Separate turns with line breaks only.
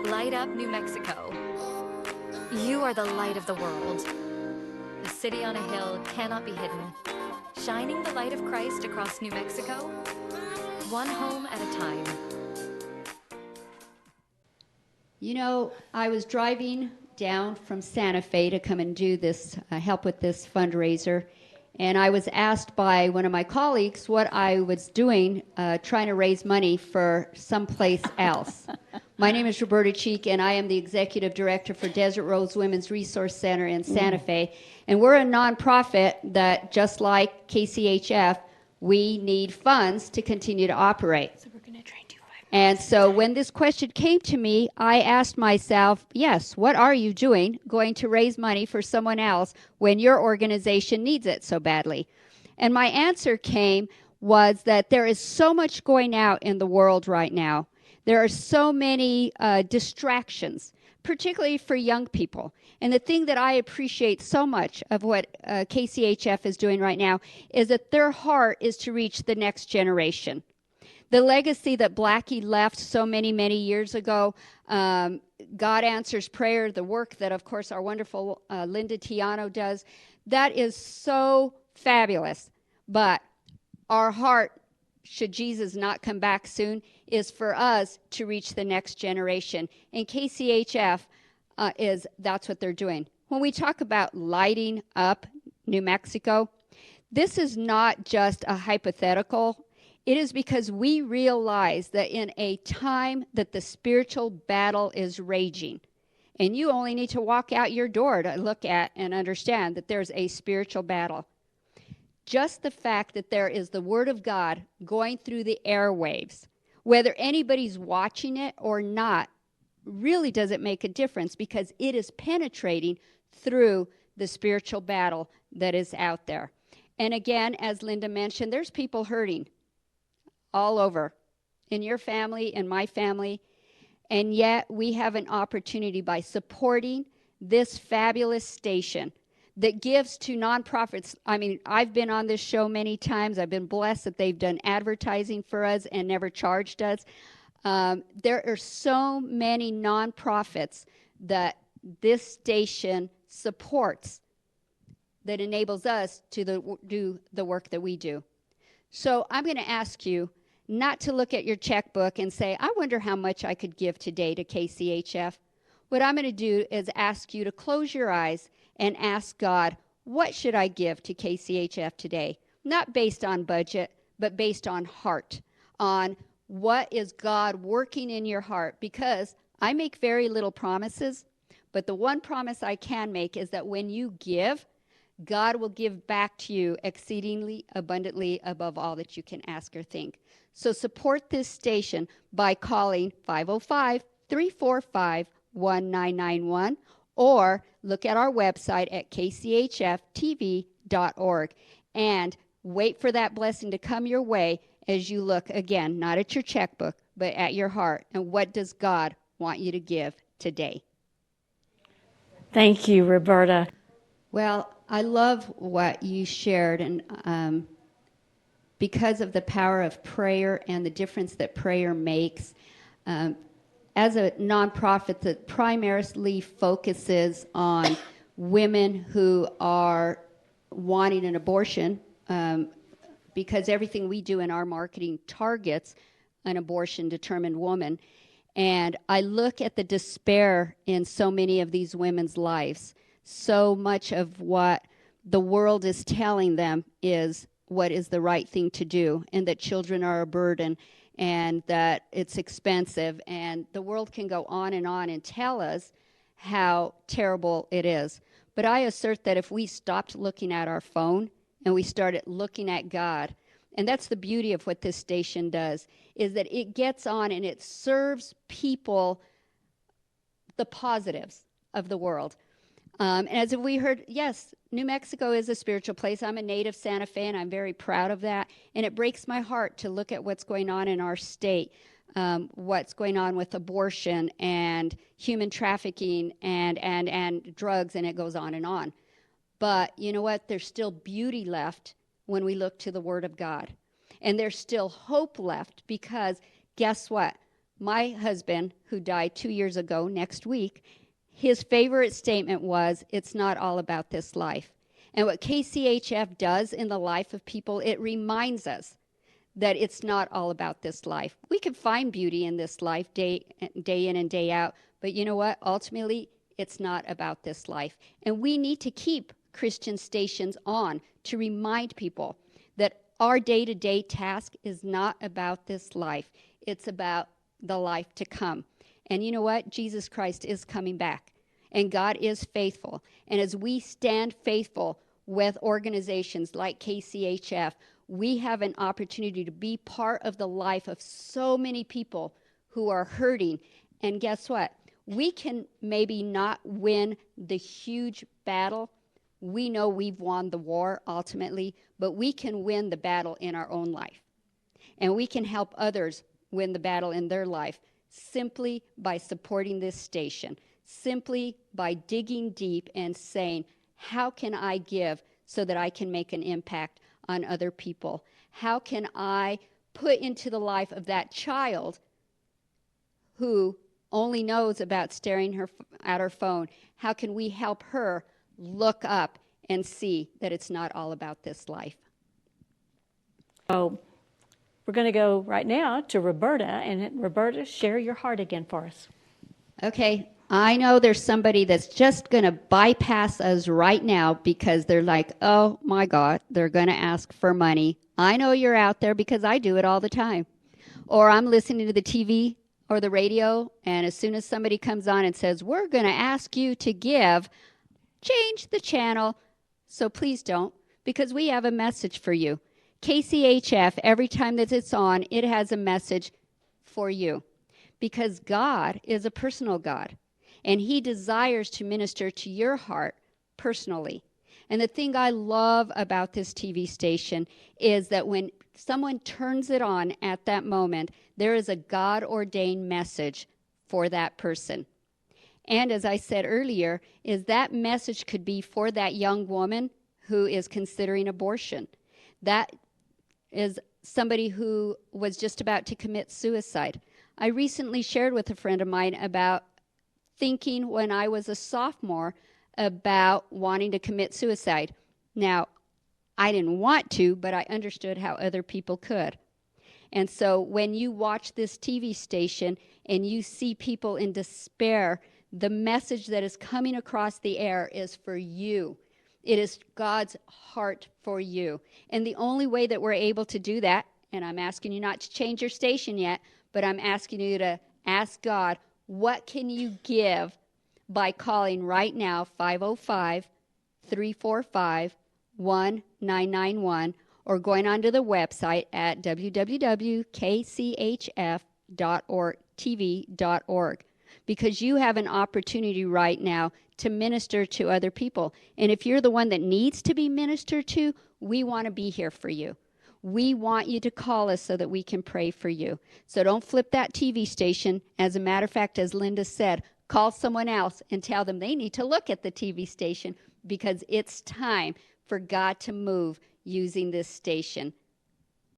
Light up New Mexico. You are the light of the world. A city on a hill cannot be hidden. Shining the light of Christ across New Mexico, one home at a time.
You know, I was driving down from Santa Fe to come and do this, help with this fundraiser, and I was asked by one of my colleagues what I was doing trying to raise money for someplace else. My name is Roberta, and I am the Executive Director for Desert Rose Women's Resource Center in Santa Fe, and we're a nonprofit that, just like KCHF, we need funds to continue to operate.
So we're going to try and do 5 minutes.
And so when this question came to me, I asked myself, yes, what are you doing going to raise money for someone else when your organization needs it so badly? And my answer was that there is so much going out in the world right now. There are so many distractions, particularly for young people. And the thing that I appreciate so much of what KCHF is doing right now is that their heart is to reach the next generation. The legacy that Blackie left so many, many years ago, God Answers Prayer, the work that, of course, our wonderful Linda Tiano does, that is so fabulous. But our heart, should Jesus not come back soon, is for us to reach the next generation. And KCHF that's what they're doing. When we talk about lighting up New Mexico, this is not just a hypothetical. It is because we realize that in a time that the spiritual battle is raging, and you only need to walk out your door to look at and understand that there's a spiritual battle. Just the fact that there is the Word of God going through the airwaves, whether anybody's watching it or not, really doesn't make a difference because it is penetrating through the spiritual battle that is out there. And again, as Linda mentioned, there's people hurting all over, in your family, in my family, and yet we have an opportunity by supporting this fabulous station that gives to nonprofits. I mean, I've been on this show many times. I've been blessed that they've done advertising for us and never charged us. There are so many nonprofits that this station supports that enables us to do the work that we do. So I'm going to ask you not to look at your checkbook and say, I wonder how much I could give today to KCHF. What I'm going to do is ask you to close your eyes and ask God, what should I give to KCHF today? Not based on budget, but based on heart, on what is God working in your heart? Because I make very little promises, but the one promise I can make is that when you give, God will give back to you exceedingly abundantly above all that you can ask or think. So support this station by calling 505-345-1991 or look at our website at kchftv.org and wait for that blessing to come your way as you look, again, not at your checkbook, but at your heart. And what does God want you to give today?
Thank you, Roberta.
Well, I love what you shared, and because of the power of prayer and the difference that prayer makes, as a nonprofit that primarily focuses on women who are wanting an abortion, because everything we do in our marketing targets an abortion-determined woman. And I look at the despair in so many of these women's lives. So much of what the world is telling them is what is the right thing to do, and that children are a burden, and that it's expensive. And the world can go on and tell us how terrible it is. But I assert that if we stopped looking at our phone and we started looking at God, and that's the beauty of what this station does, is that it gets on and it serves people the positives of the world. And as we heard, yes, New Mexico is a spiritual place. I'm a native Santa Fe, and I'm very proud of that. And it breaks my heart to look at what's going on in our state, what's going on with abortion and human trafficking and drugs, and it goes on and on. But you know what? There's still beauty left when we look to the Word of God. And there's still hope left because guess what? My husband, who died 2 years ago next week, his favorite statement was, "It's not all about this life." And what KCHF does in the life of people, it reminds us that it's not all about this life. We can find beauty in this life day in and day out, but you know what? Ultimately, it's not about this life. And we need to keep Christian stations on to remind people that our day-to-day task is not about this life. It's about the life to come. And you know what? Jesus Christ is coming back, and God is faithful. And as we stand faithful with organizations like KCHF, we have an opportunity to be part of the life of so many people who are hurting. And guess what? We can maybe not win the huge battle. We know we've won the war ultimately, but we can win the battle in our own life. And we can help others win the battle in their life simply by supporting this station, simply by digging deep and saying, how can I give so that I can make an impact on other people? How can I put into the life of that child who only knows about staring at her phone? How can we help her look up and see that it's not all about this life?
So we're going to go right now to Roberta. And Roberta, share your heart again for us.
Okay. I know there's somebody that's just going to bypass us right now because they're like, oh my God, they're going to ask for money. I know you're out there because I do it all the time. Or I'm listening to the TV or the radio, and as soon as somebody comes on and says, we're going to ask you to give, change the channel. So please don't, because we have a message for you. KCHF, every time that it's on, it has a message for you. Because God is a personal God. And he desires to minister to your heart personally. And the thing I love about this TV station is that when someone turns it on at that moment, there is a God-ordained message for that person. And as I said earlier, is that message could be for that young woman who is considering abortion. That is somebody who was just about to commit suicide. I recently shared with a friend of mine about thinking when I was a sophomore about wanting to commit suicide. Now, I didn't want to, but I understood how other people could. And so when you watch this TV station and you see people in despair, the message that is coming across the air is for you. It is God's heart for you. And the only way that we're able to do that, and I'm asking you not to change your station yet, but I'm asking you to ask God, what can you give by calling right now 505-345-1991 or going onto the website at www.kchf.org, because you have an opportunity right now to minister to other people. And if you're the one that needs to be ministered to, we want to be here for you. We want you to call us so that we can pray for you. So don't flip that TV station. As a matter of fact, as Linda said, call someone else and tell them they need to look at the TV station because it's time for God to move using this station.